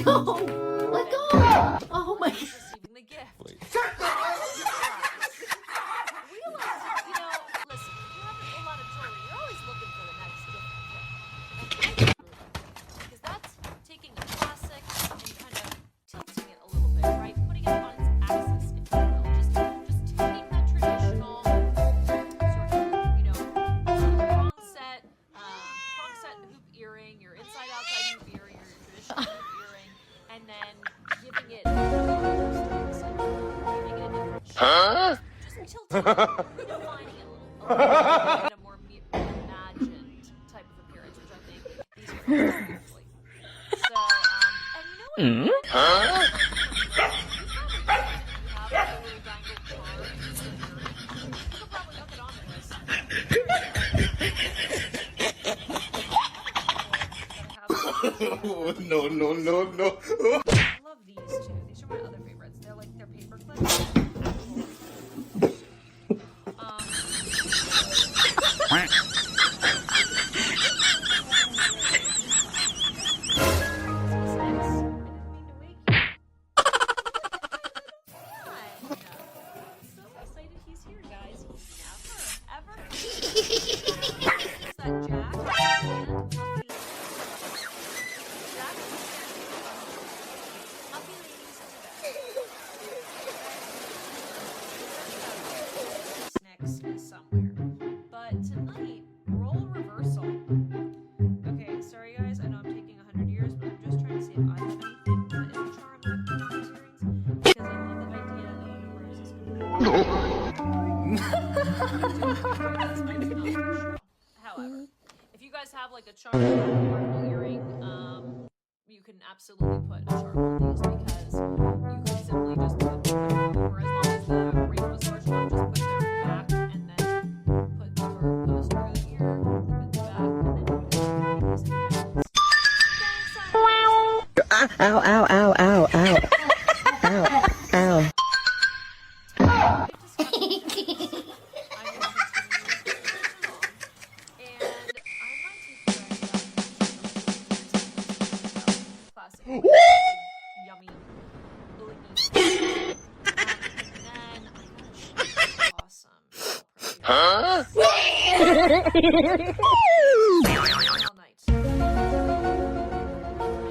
go! Let go! Oh my god. Receiving the gift. Wait. Realize, listen, if you have a lot of jewelry, you're always looking for the next different thing. Because that's taking a classic and kind of tilting it a little bit, right? Putting it on its axis, if you will. Just taking that traditional sort of, prong set hoop earring, your inside-outside hoop earring, or your traditional hoop earring, and then giving it a different shape. Just tilting it, refining it a little bit, in a more imagined type of appearance, which I think these are beautifully. So, and you know what? You have a little dangle charm. You could probably hook it onto this. No. I love these too. These are my other favorites. They're paper clips. So excited he's here, guys. Never, ever. Is that Jack? Somewhere. But tonight, role reversal. Okay, sorry guys, I know I'm taking 100 years, but I'm just trying to see if I have anything that is a charm that I put in these earrings, because I love the idea of the universe is going to However, if you guys have like a charm purple earring, you can absolutely put a charm on these, because you can simply just put or as long as the ring was large enough, just put their back and then put your post through the ear, put the back, and then you use it. Ow, ow, ow, ow, ow. Ow, ow. Yummy, blingy. And then awesome. Huh? All night. I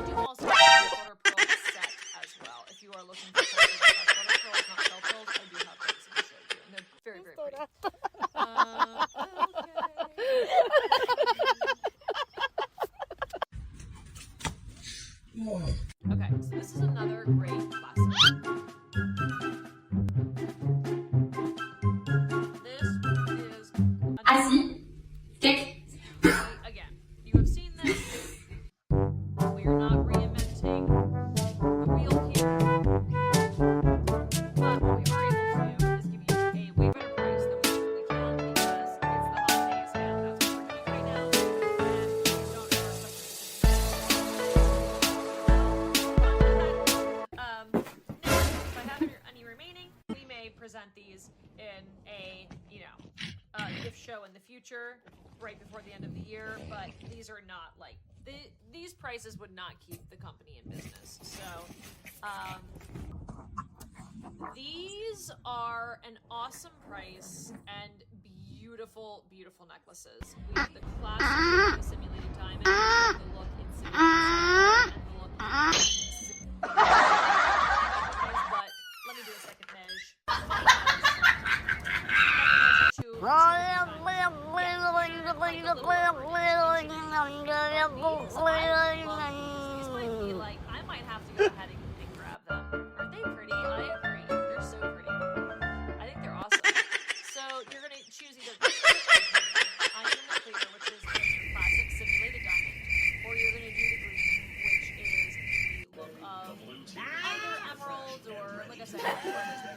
do also have a water pearl set as well. If you are looking for something like water pearls, not shell pearls, I do have those to show you, and they're very, very pretty. Okay, so this is another great classic. This is again, you have seen this. We're not reinventing the wheel here. But what we are able to do is give you a way better price than we truly can, because it's the holidays and that's what we're doing right now. And please don't ever if I have any remaining, we may present these in a, gift show in the future, right before the end of the year, but these are not like, these prices would not keep the company in business. So, these are an awesome price and beautiful, beautiful necklaces. We have the classic simulated diamond, we have the look in simulated and the look in but let me do a second measure. These might be like, I might have to go ahead and grab them. Aren't they pretty? I agree. They're so pretty. I think they're awesome. So you're going to choose either Iron in the Clear, which is the classic simulated diamond, or you're going to do the green, which is the look of either emerald or, like I said, variety.